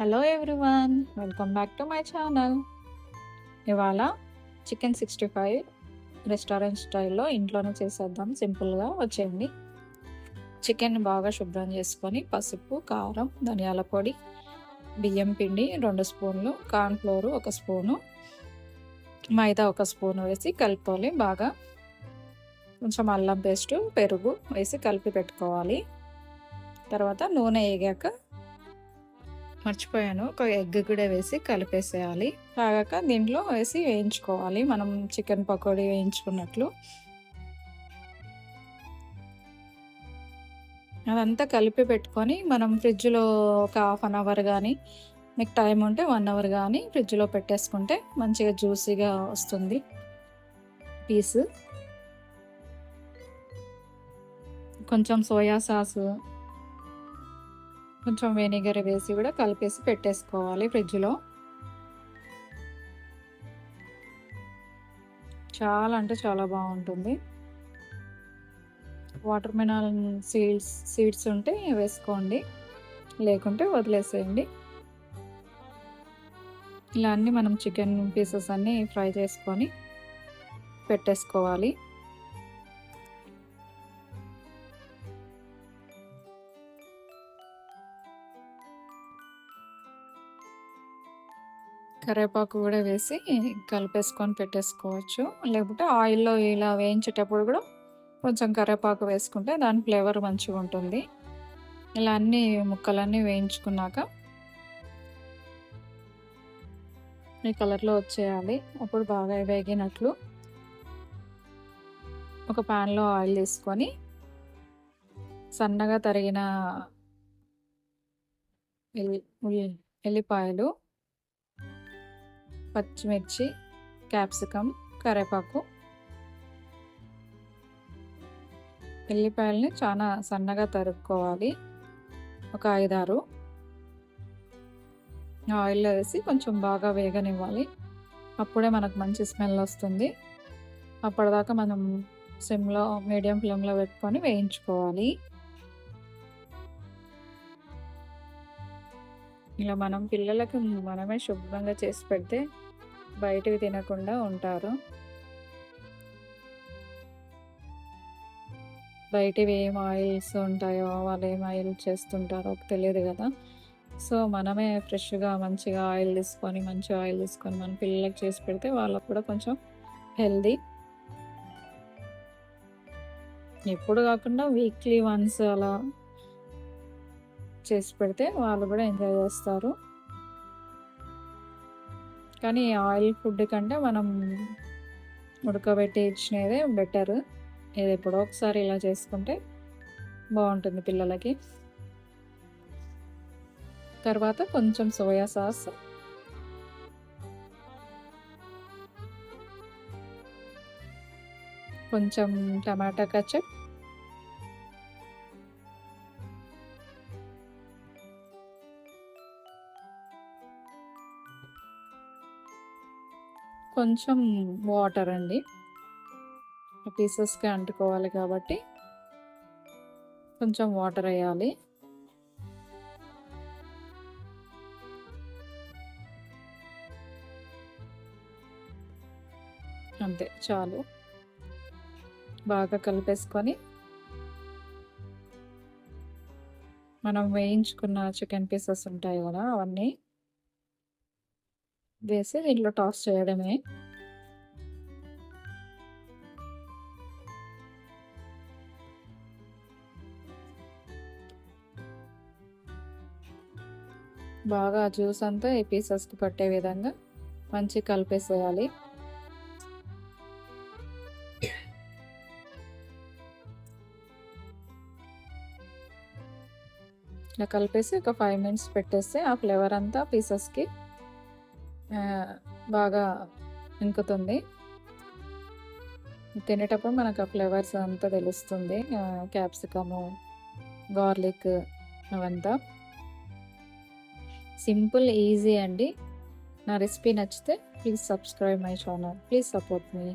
Hello everyone, welcome back to my channel. ఇవాళ chicken 65 restaurant స్టైల్లో ఇంట్లోనే చేసేద్దాం. సింపుల్గా వచ్చేయండి. చికెన్ బాగా శుభ్రం చేసుకొని పసుపు, కారం, ధనియాల పొడి, బియ్యం పిండి 2 స్పూన్లు, కార్న్ఫ్లోర్ 1 స్పూను, మైదా 1 స్పూను వేసి కలుపుకోవాలి. బాగా కొంచెం అల్లం పేస్టు, పెరుగు వేసి కలిపి పెట్టుకోవాలి. తర్వాత నూనె వేగాక మర్చిపోయాను, ఒక ఎగ్ కూడా వేసి కలిపేసేయాలి. తాగాక దీంట్లో వేసి వేయించుకోవాలి, మనం చికెన్ పకోడీ వేయించుకున్నట్లు. అదంతా కలిపి పెట్టుకొని మనం ఫ్రిడ్జ్లో ఒక 1/2 అవర్ కానీ, మీకు టైం ఉంటే 1 అవర్ కానీ ఫ్రిడ్జ్లో పెట్టేసుకుంటే మంచిగా జ్యూసీగా వస్తుంది పీసు. కొంచెం సోయా సాసు, కొంచెం వెనిగర్ వేసి కూడా కలిపేసి పెట్టేసుకోవాలి ఫ్రిడ్జ్లో. చాలా అంటే చాలా బాగుంటుంది. వాటర్ మెలన్ సీడ్స్ ఉంటే వేసుకోండి, లేకుంటే వదిలేసేయండి. ఇలా అన్నీ మనం చికెన్ పీసెస్ అన్నీ ఫ్రై చేసుకొని పెట్టేసుకోవాలి. కరివేపాకు కూడా వేసి కలిపేసుకొని పెట్టేసుకోవచ్చు, లేకపోతే ఆయిల్లో ఇలా వేయించేటప్పుడు కూడా కొంచెం కరివేపాకు వేసుకుంటే దాని ఫ్లేవర్ మంచిగా ఉంటుంది. ఇలా అన్ని ముక్కలన్నీ వేయించుకున్నాక ఈ కలర్లో వచ్చేయాలి. అప్పుడు బాగా వేగినట్లు. ఒక ప్యాన్లో ఆయిల్ తీసుకొని సన్నగా తరిగిన ఎల్లిపాయలు, పచ్చిమిర్చి, క్యాప్సికమ్, కరివేపాకు, ఎల్లిపాయలని చాలా సన్నగా తరుక్కోవాలి. ఒక 5-6 ఆయిల్లో వేసి కొంచెం బాగా వేగనివ్వాలి. అప్పుడే మనకు మంచి స్మెల్ వస్తుంది. అప్పటిదాకా మనం సిమ్లో మీడియం ఫ్లేమ్లో పెట్టుకొని వేయించుకోవాలి. ఇలా మనం పిల్లలకు మనమే శుభ్రంగా చేసి పెడితే బయటవి తినకుండా ఉంటారు. బయటవి ఏం ఆయిల్స్ ఉంటాయో, వాళ్ళు ఏం ఆయిల్ చేస్తుంటారో తెలియదు కదా. సో మనమే ఫ్రెష్గా మంచిగా ఆయిల్ తీసుకొని మన పిల్లలకు చేసి పెడితే వాళ్ళకు కూడా కొంచెం హెల్దీ. ఎప్పుడు కాకుండా వీక్లీ వన్స్ అలా చేసి పెడితే వాళ్ళు కూడా ఎంజాయ్ చేస్తారు. కానీ ఆయిల్ ఫుడ్ కంటే మనం ఉడకబెట్టి ఇచ్చినదే బెటర్. ఇది ఎప్పుడో ఒకసారి ఇలా చేసుకుంటే బాగుంటుంది పిల్లలకి. తర్వాత కొంచెం సోయా సాస్, కొంచెం టమాటా కచప్, కొంచెం వాటర్ అండి. పీసెస్కి అంటుకోవాలి కాబట్టి కొంచెం వాటర్ వేయాలి. అంతే చాలు. బాగా కలిపేసుకొని మనం వేయించుకున్న చికెన్ పీసెస్ ఉంటాయి కదా, అవన్నీ వేసి దీంట్లో టాస్ చేయడమే. బాగా జ్యూస్ అంతా ఈ పీసెస్కి పట్టే విధంగా మంచి కలిపేసేయాలి. ఇలా కలిపేసి ఒక 5 మినిట్స్ పెట్టేస్తే ఆ ఫ్లేవర్ అంతా పీసెస్కి బాగా ఇంకుతుంది. తినేటప్పుడు మనకు ఆ ఫ్లేవర్స్ అంతా తెలుస్తుంది, క్యాప్సికము, గార్లిక్ అవంతా. సింపుల్, ఈజీ అండి. నా రెసిపీ నచ్చితే please subscribe my channel, please support me.